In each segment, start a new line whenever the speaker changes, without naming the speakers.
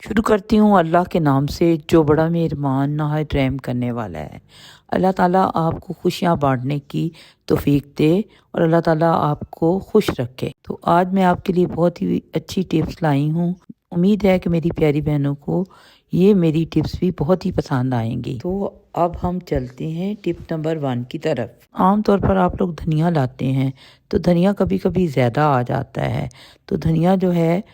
शुरू करती हूँ अल्लाह के नाम से जो बड़ा मेहरबान नहायत रहम करने वाला है। अल्लाह ताला आपको खुशियाँ बाँटने की तौफ़ीक दे और अल्लाह ताला आपको खुश रखे। तो आज मैं आपके लिए बहुत ही अच्छी टिप्स लाई हूँ। उम्मीद है कि मेरी प्यारी बहनों को ये मेरी टिप्स भी बहुत ही पसंद आएँगी। तो अब हम चलते हैं टिप नंबर 1 की तरफ। आम तौर पर आप लोग धनिया लाते हैं, तो धनिया कभी-कभी ज़्यादा आ जाता है। तो धनिया जो है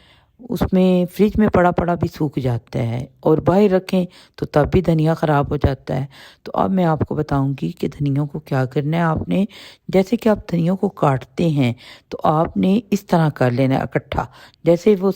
उसमें फ्रिज में पड़ा पड़ा भी सूख जाता है और बाहर रखें तो तब भी धनिया ख़राब हो जाता है। तो अब मैं आपको बताऊंगी कि धनिया को क्या करना है आपने। जैसे कि आप धनिया को काटते हैं तो आपने इस तरह कर लेना है इकट्ठा। जैसे वो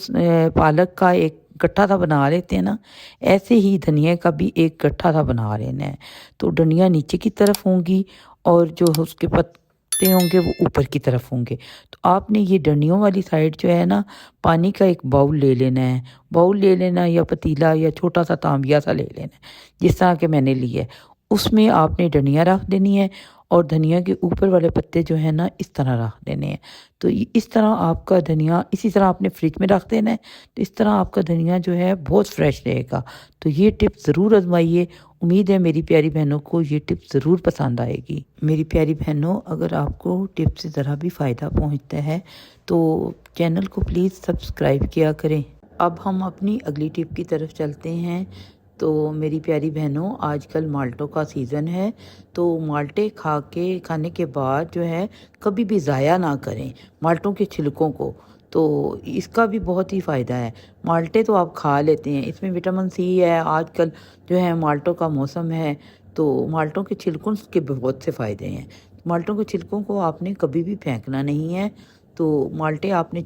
पालक का एक गट्ठा सा बना लेते हैं ना, ऐसे ही धनिया का भी एक गट्ठा सा बना लेना है। तो डंडियाँ नीचे की तरफ होंगी और जो उसके पत्ते होंगे वो ऊपर की तरफ होंगे। तो आपने ये डंडियों वाली साइड जो है ना, पानी का एक बाउल ले लेना है। बाउल ले लेना या पतीला या छोटा सा तांबिया सा ले लेना है, जिस तरह के मैंने लिया है। उसमें आपने धनिया रख देनी है और धनिया के ऊपर वाले पत्ते जो है ना इस तरह रख देने हैं। तो इस तरह आपका धनिया इसी तरह आपने फ्रिज में रख देना है। तो इस तरह आपका धनिया जो है बहुत फ्रेश रहेगा। तो ये टिप ज़रूर आजमाइए। उम्मीद है मेरी प्यारी बहनों को ये टिप ज़रूर पसंद आएगी। मेरी प्यारी बहनों, अगर आपको टिप से ज़रा भी फ़ायदा पहुंचता है तो चैनल को प्लीज़ सब्सक्राइब किया करें। अब हम अपनी अगली टिप की तरफ चलते हैं। तो मेरी प्यारी बहनों, आजकल माल्टों का सीज़न है। तो माल्टे खाने के बाद जो है कभी भी ज़ाया ना करें माल्टों के छिलकों को। तो इसका भी बहुत ही फ़ायदा है। माल्टे तो आप खा लेते हैं, इसमें विटामिन सी है। आजकल जो है माल्टों का मौसम है, तो माल्टों के छिलकों के बहुत से फ़ायदे हैं। माल्टों के छिलकों को आपने कभी भी फेंकना नहीं है। तो माल्टे आपने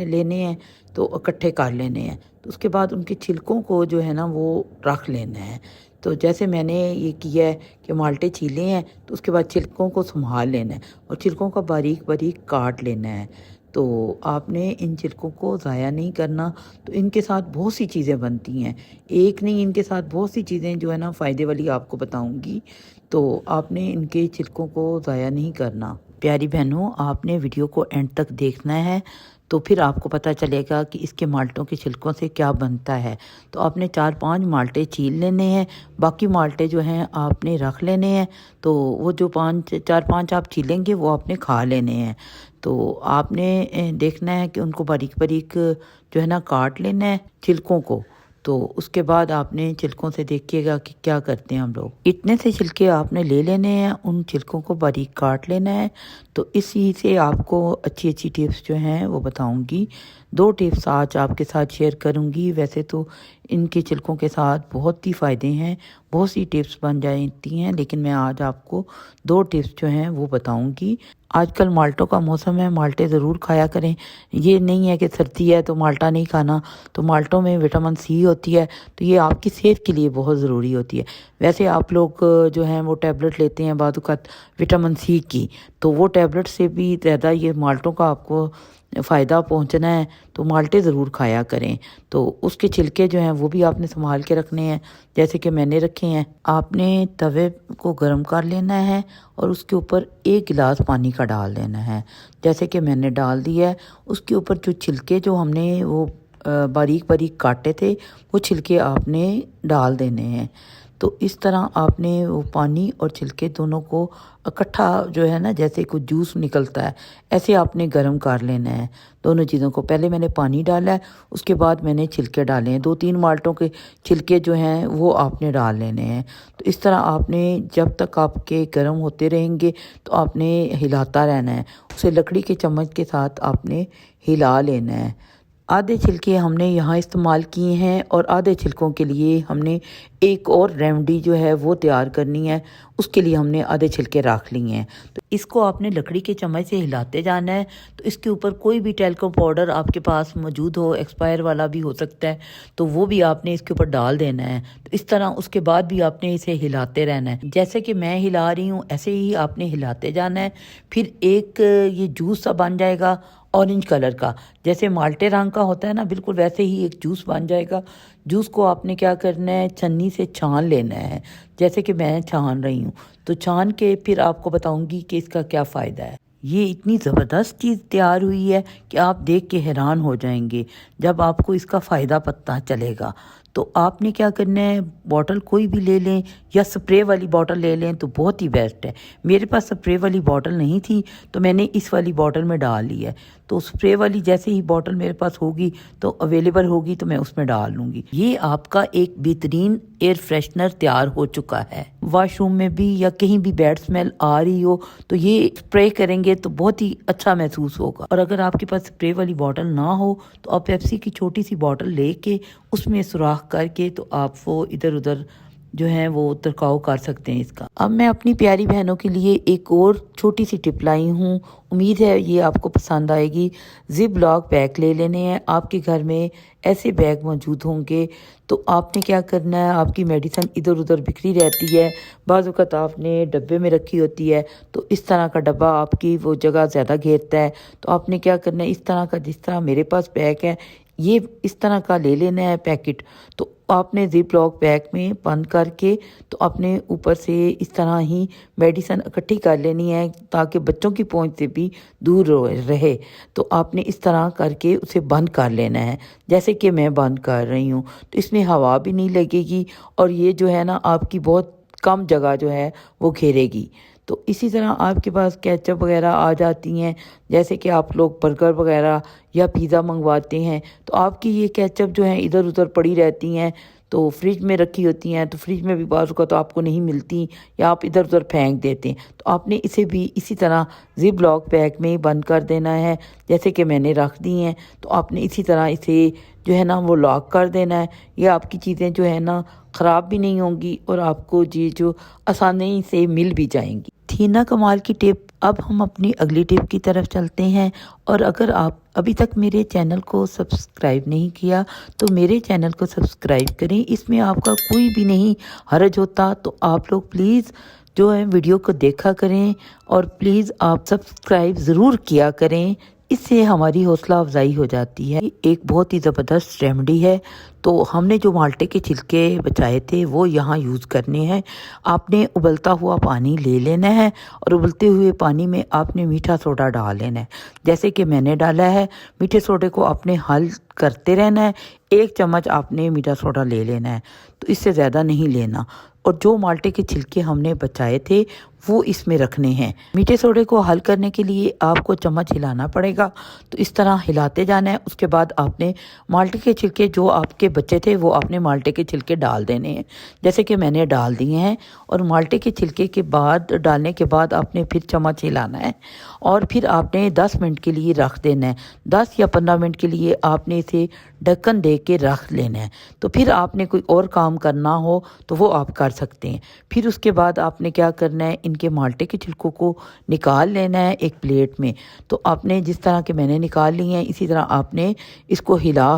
लेने हैं, तो इकट्ठे कर लेने हैं। तो उसके बाद उनके छिलकों को जो है ना वो रख लेना है। तो जैसे मैंने ये किया है कि माल्टे छीले हैं, तो उसके बाद छिलकों को संभाल लेना है और छिलकों का बारीक बारीक काट लेना है। तो आपने इन छिलकों को ज़ाया नहीं करना। तो इनके साथ बहुत सी चीज़ें बनती हैं, एक नहीं, इनके साथ बहुत सी चीज़ें जो है ना फ़ायदे वाली आपको बताऊंगी। तो आपने इनके छिलकों को ज़ाया नहीं करना। प्यारी बहनों, आपने वीडियो को एंड तक देखना है, तो फिर आपको पता चलेगा कि इसके माल्टों के छिलकों से क्या बनता है। तो आपने 4-5 माल्टे छील लेने हैं, बाकी माल्टे जो हैं आपने रख लेने हैं। तो वो जो 4-5 आप छीलेंगे वो आपने खा लेने हैं। तो आपने देखना है कि उनको बारीक बारीक जो है ना काट लेना है छिलकों को। तो उसके बाद आपने छिलकों से देखिएगा कि क्या करते हैं हम लोग। इतने से छिलके आपने ले लेने हैं, उन छिलकों को बारीक काट लेना है। तो इसी से आपको अच्छी अच्छी टिप्स जो हैं वो बताऊंगी। 2 टिप्स आज आपके साथ शेयर करूंगी। वैसे तो इनके छिलकों के साथ बहुत ही फ़ायदे हैं, बहुत सी टिप्स बन जाती हैं, लेकिन मैं आज आपको 2 टिप्स जो हैं वो बताऊंगी। आजकल माल्टों का मौसम है, माल्टे ज़रूर खाया करें। ये नहीं है कि सर्दी है तो माल्टा नहीं खाना। तो माल्टों में विटामिन सी होती है, तो ये आपकी सेहत के लिए बहुत ज़रूरी होती है। वैसे आप लोग जो हैं वो टैबलेट लेते हैं बाद वक़्त विटामिन सी की, तो वो टैबलेट से भी ज़्यादा ये माल्टों का आपको फ़ायदा पहुंचना है तो माल्टे ज़रूर खाया करें। तो उसके छिलके जो हैं वो भी आपने संभाल के रखने हैं, जैसे कि मैंने रखे हैं। आपने तवे को गर्म कर लेना है और उसके ऊपर 1 गिलास पानी का डाल देना है, जैसे कि मैंने डाल दिया है। उसके ऊपर जो छिलके जो हमने वो बारीक बारीक काटे थे, वो छिलके आपने डाल देने हैं। तो इस तरह आपने वो पानी और छिलके दोनों को इकट्ठा जो है ना, जैसे कुछ जूस निकलता है, ऐसे आपने गर्म कर लेना है दोनों चीज़ों को। पहले मैंने पानी डाला है, उसके बाद मैंने छिलके डाले हैं। 2-3 माल्टों के छिलके जो हैं वो आपने डाल लेने हैं। तो इस तरह आपने जब तक आपके गर्म होते रहेंगे तो आपने हिलाता रहना है, उसे लकड़ी के चम्मच के साथ आपने हिला लेना है। आधे छिलके हमने यहाँ इस्तेमाल किए हैं और आधे छिलकों के लिए हमने एक और रेमेडी जो है वो तैयार करनी है, उसके लिए हमने आधे छिलके रख लिए हैं। तो इसको आपने लकड़ी के चम्मच से हिलाते जाना है। तो इसके ऊपर कोई भी टेल्को पाउडर आपके पास मौजूद हो, एक्सपायर वाला भी हो सकता है, तो वो भी आपने इसके ऊपर डाल देना है। तो इस तरह उसके बाद भी आपने इसे हिलाते रहना है, जैसे कि मैं हिला रही हूँ ऐसे ही आपने हिलाते जाना है। फिर एक ये जूस सा बन जाएगा ऑरेंज कलर का, जैसे माल्टे रंग का होता है ना, बिल्कुल वैसे ही एक जूस बन जाएगा। जूस को आपने क्या करना है, छन्नी से छान लेना है, जैसे कि मैं छान रही हूँ। तो छान के फिर आपको बताऊंगी कि इसका क्या फ़ायदा है। ये इतनी ज़बरदस्त चीज़ तैयार हुई है कि आप देख के हैरान हो जाएंगे जब आपको इसका फ़ायदा पता चलेगा। तो आपने क्या करना है, बॉटल कोई भी ले लें या स्प्रे वाली बॉटल ले लें तो बहुत ही बेस्ट है। मेरे पास स्प्रे वाली बॉटल नहीं थी तो मैंने इस वाली बॉटल में डाल ली है। तो स्प्रे वाली जैसे ही बॉटल मेरे पास होगी तो अवेलेबल होगी तो मैं उसमें डाल लूँगी। ये आपका एक बेहतरीन एयर फ्रेशनर तैयार हो चुका है। वॉशरूम में भी या कहीं भी बैड स्मेल आ रही हो तो ये स्प्रे करेंगे तो बहुत ही अच्छा महसूस होगा। और अगर आपके पास स्प्रे वाली बॉटल ना हो तो आप पेप्सी की छोटी सी बॉटल लेके उसमें सुराख करके तो आप वो इधर उधर जो है वो तिरकाव कर सकते हैं इसका। अब मैं अपनी प्यारी बहनों के लिए एक और छोटी सी टिप लाई हूँ, उम्मीद है ये आपको पसंद आएगी। जिप लॉक बैग ले लेने हैं। आपके घर में ऐसे बैग मौजूद होंगे तो आपने क्या करना है, आपकी मेडिसिन इधर उधर बिखरी रहती है, बाज़ वक़्त आपने डब्बे में रखी होती है तो इस तरह का डब्बा आपकी वो जगह ज़्यादा घेरता है। तो आपने क्या करना है, इस तरह का, जिस तरह मेरे पास बैग है ये इस तरह का ले लेना है पैकेट। तो आपने जिप लॉक बैग में बंद करके तो अपने ऊपर से इस तरह ही मेडिसिन इकट्ठी कर लेनी है ताकि बच्चों की पहुंच से भी दूर रहे। तो आपने इस तरह करके उसे बंद कर लेना है जैसे कि मैं बंद कर रही हूँ। तो इसमें हवा भी नहीं लगेगी और ये जो है ना आपकी बहुत कम जगह जो है वो घेरेगी। तो इसी तरह आपके पास केचप वगैरह आ जाती हैं, जैसे कि आप लोग बर्गर वगैरह या पिज़्ज़ा मंगवाते हैं तो आपकी ये केचप जो है इधर उधर पड़ी रहती हैं, तो फ्रिज में रखी होती हैं तो फ्रिज में भी बाज़ का तो आपको नहीं मिलती या आप इधर उधर फेंक देते हैं। तो आपने इसे भी इसी तरह जिप लॉक पैक में बंद कर देना है जैसे कि मैंने रख दी हैं। तो आपने इसी तरह इसे जो है ना वो लॉक कर देना है। ये आपकी चीज़ें जो है ना ख़राब भी नहीं होंगी और आपको ये जो आसानी से मिल भी जाएंगी। थी ना कमाल की टिप। अब हम अपनी अगली टिप की तरफ चलते हैं। और अगर आप अभी तक मेरे चैनल को सब्सक्राइब नहीं किया तो मेरे चैनल को सब्सक्राइब करें, इसमें आपका कोई भी नहीं हर्ज होता। तो आप लोग प्लीज़ जो है वीडियो को देखा करें और प्लीज़ आप सब्सक्राइब ज़रूर किया करें, इससे हमारी हौसला अफजाई हो जाती है। एक बहुत ही ज़बरदस्त रेमेडी है। तो हमने जो माल्टे के छिलके बचाए थे वो यहाँ यूज़ करने हैं। आपने उबलता हुआ पानी ले लेना है और उबलते हुए पानी में आपने मीठा सोडा डाल लेना है जैसे कि मैंने डाला है। मीठे सोडे को आपने हल करते रहना है। 1 चम्मच आपने मीठा सोडा ले लेना है, तो इससे ज़्यादा नहीं लेना। और जो माल्टे के छिलके हमने बचाए थे वो इसमें रखने हैं। मीठे सोडे को हल करने के लिए आपको चम्मच हिलाना पड़ेगा, तो इस तरह हिलाते जाना है। उसके बाद आपने माल्टे के छिलके जो आपके बचे थे वो आपने माल्टे के छिलके डाल देने हैं जैसे कि मैंने डाल दिए हैं। और माल्टे के छिलके के बाद डालने के बाद आपने फिर चम्मच हिलाना है और फिर आपने 10 मिनट के लिए रख देना है। 10 या 15 मिनट के लिए आपने इसे ढक्कन दे के रख लेना है। तो फिर आपने कोई और काम करना हो तो वो आप कर सकते हैं। फिर उसके बाद आपने क्या करना है, इनके माल्टे के छिलकों को निकाल लेना है एक प्लेट में। तो आपने जिस तरह के मैंने निकाल लिए हैं इसी तरह आपने इसको हिला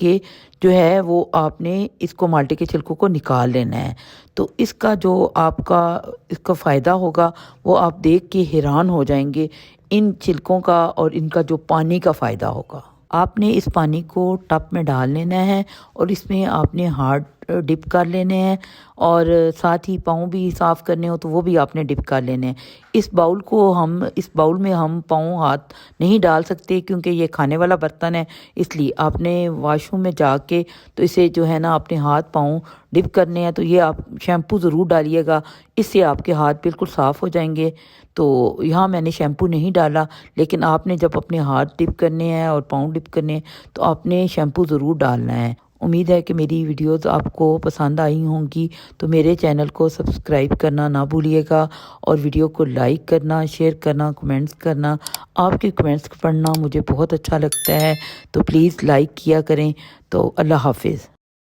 के जो है वो आपने इसको माल्टे के छिलकों को निकाल लेना है। तो इसका जो आपका इसका फ़ायदा होगा वो आप देख के हैरान हो जाएंगे। इन छिलकों का और इनका जो पानी का फ़ायदा होगा। आपने इस पानी को टब में डाल लेना है और इसमें आपने हाथ डिप कर लेने हैं और साथ ही पाँव भी साफ़ करने हो तो वो भी आपने डिप कर लेने हैं। इस बाउल में हम पाँव हाथ नहीं डाल सकते क्योंकि ये खाने वाला बर्तन है, इसलिए आपने वॉशरूम में जाके तो इसे जो है ना अपने हाथ पाँव डिप करने हैं। तो ये आप शैम्पू ज़रूर डालिएगा, इससे आपके हाथ बिल्कुल साफ़ हो जाएंगे। तो यहाँ मैंने शैम्पू नहीं डाला, लेकिन आपने जब अपने हाथ डिप करने हैं और पाँव डिप करने हैं तो आपने शैम्पू ज़रूर डालना है। उम्मीद है कि मेरी वीडियोस आपको पसंद आई होंगी, तो मेरे चैनल को सब्सक्राइब करना ना भूलिएगा और वीडियो को लाइक करना, शेयर करना, कमेंट्स करना। आपके कमेंट्स पढ़ना मुझे बहुत अच्छा लगता है, तो प्लीज़ लाइक किया करें। तो अल्लाह हाफिज़।